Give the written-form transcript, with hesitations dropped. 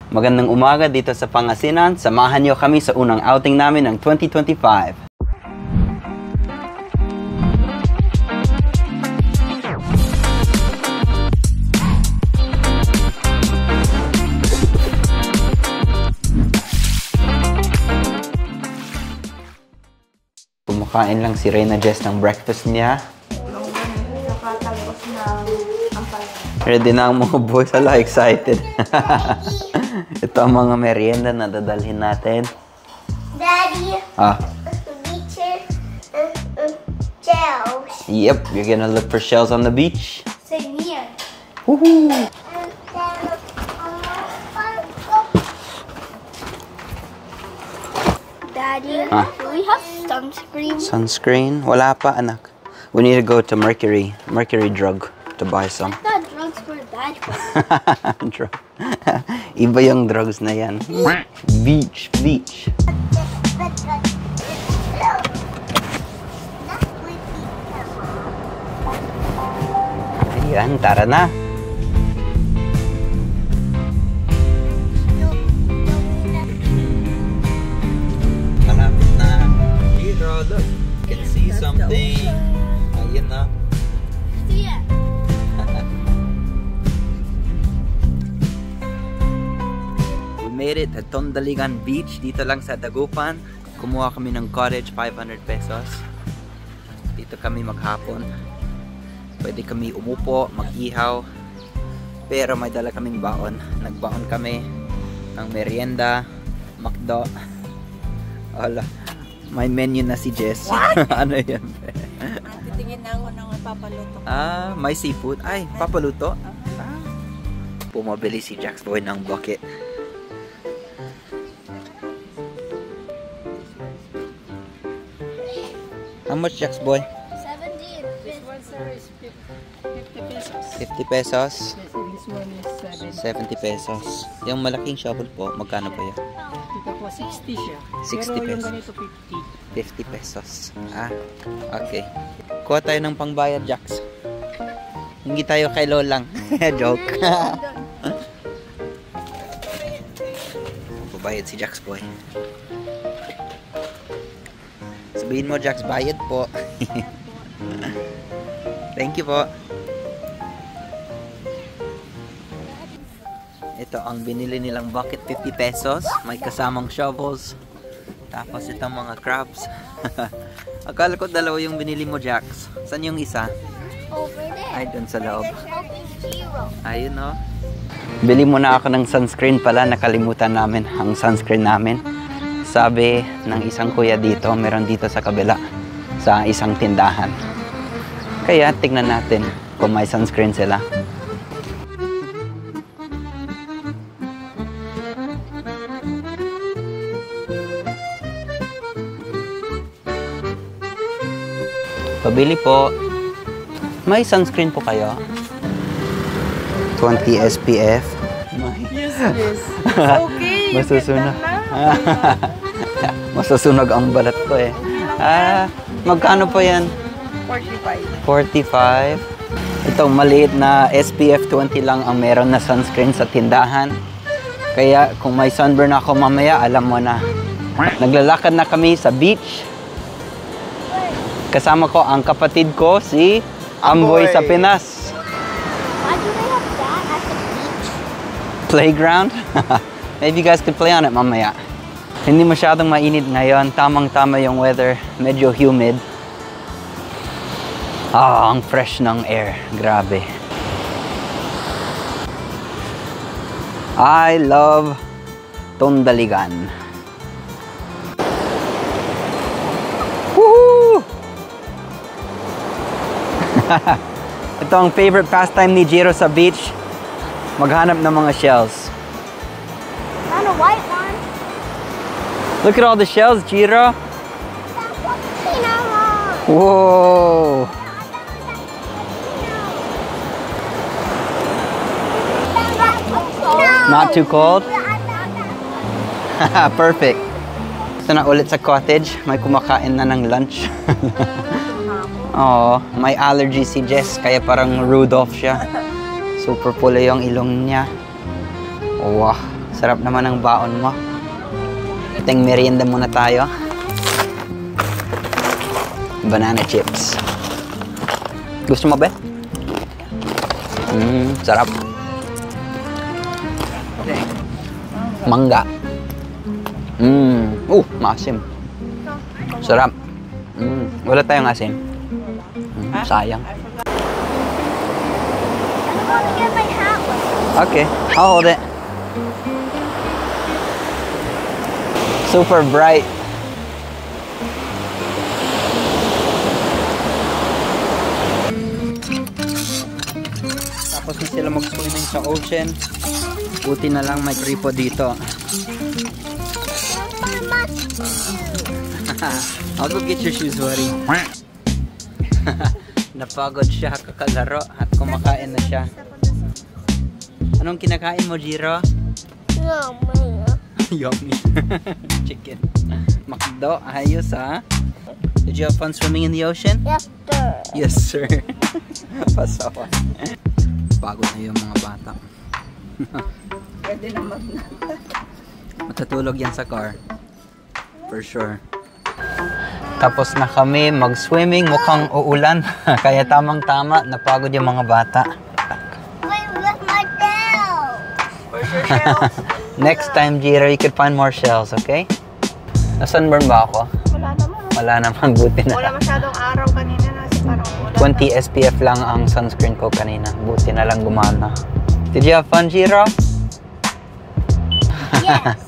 Magandang umaga dito sa Pangasinan. Samahan niyo kami sa unang outing namin ng 2025. Kumakain lang si Reyna Jess ng breakfast niya. Ready na ang mga boys. Hala, excited. Ito ang mga merienda na dadalhin natin. Daddy, beaches, shells. Yep, you're gonna look for shells on the beach. Same here. Woohoo! Daddy, do we have sunscreen? Sunscreen? Wala pa, anak. We need to go to Mercury Drug to buy some. I thought drugs were bad for you. Drug. Iba yung drugs na yan. Beach. Ayan, tara na. Malapit na. Hero, look. You can see something. Ayan na. Yeah. We made it at Tondaligan Beach, dito lang sa Dagupan. Kumuha kami ng cottage, 500 pesos. Dito kami maghapon. Pwede kami umupo, mag-ihaw. Pero may dala kaming baon. Nagbaon kami ng merienda, McDo. Hala, may menu na si Jess. Ano yan? Titingin na ako ng papaluto. May seafood. Ay, papaluto? Pumabili si Jax Boy ng bucket. How much, Jax Boy? 17. This one, sir, is 50 pesos. 50 pesos. Yes, and this one is 70 pesos. Yung malaking shovel po, magkano ba yan? Ito po, 60 siya. 60 Pero pesos. yung ganito, 50. 50 pesos. Okay. Kuha tayo ng pangbayad, Jax. Hindi tayo kay Lolang. Joke. Pabayad si Jax Boy. Sabihin mo, Jax, bayad po. Thank you po. Ito ang binili nilang bucket, 50 pesos. May kasamang shovels. Tapos itong mga crabs. Akala ko dalawa yung binili mo, Jax. Saan yung isa? Over there. Ay, dun sa loob. Zero. Ayun, no? Bili muna ako ng sunscreen pala. Nakalimutan namin ang sunscreen namin. Sabi ng isang kuya dito, meron dito sa kabila, sa isang tindahan. Kaya tignan natin kung may sunscreen sila. Pabili po. May sunscreen po kayo? 20 SPF. Yes. Okay. Masusunog. Masusunog ang balat ko eh. Magkano po yan? 45. 45. Itong maliit na SPF 20 lang ang meron na sunscreen sa tindahan. Kaya kung may sunburn ako mamaya, alam mo na. Naglalakad na kami sa beach. Kasama ko ang kapatid ko, si Amboy sa Pinas. Why do they have that at the beach? Playground. Maybe you guys could play on it mamaya. Hindi masyadong mainit ngayon. Tamang-tama yung weather. Medyo humid. Ang fresh ng air. Grabe. I love Tondaligan. Woohoo! Ito ang favorite pastime ni Jiro sa beach. Maghanap ng mga shells. Found a white one. Look at all the shells, Jiro. Whoa! Not too cold? Perfect. Ito na ulit sa cottage. May kumakain na ng lunch. Oh, may allergy si Jess, kaya parang Rudolph siya. Super pula yung ilong niya. Wow, Sarap naman ang baon mo. Ting merienda muna tayo. Banana chips. Gusto mo ba? Sarap. Mangga. Maasim. Sarap. Wala tayong asin. Sayang. I want to get my hat with. Okay, I'll hold it. Super bright. Tapos na sila mag-swimming sa ocean. Buti na lang may gripo dito. I'll go get your shoes, buddy. Napagod siya kakalaro at kumakain na siya. Anong kinakain mo, Jiro? No, man. Yummy. Chicken. Makdo, ayos ha? Did you have fun swimming in the ocean? Yes, sir. Yes, sir. Pasawa. Pagod na yung mga bata. Pwede naman na. Matutulog yan sa car. For sure. Tapos na kami mag-swimming. Mukhang uulan. Kaya tamang-tama. Napagod yung mga bata. Wait, with my tail. Where's your shells? Next time, Jiro, you could find more shells, okay? Na-sunburn ba ako? Wala naman. Wala naman. Buti na. Wala masyadong araw kanina na. Parang wala 20 SPF lang ang sunscreen ko kanina. Buti na lang gumana. Did you have fun, Jiro? Yes.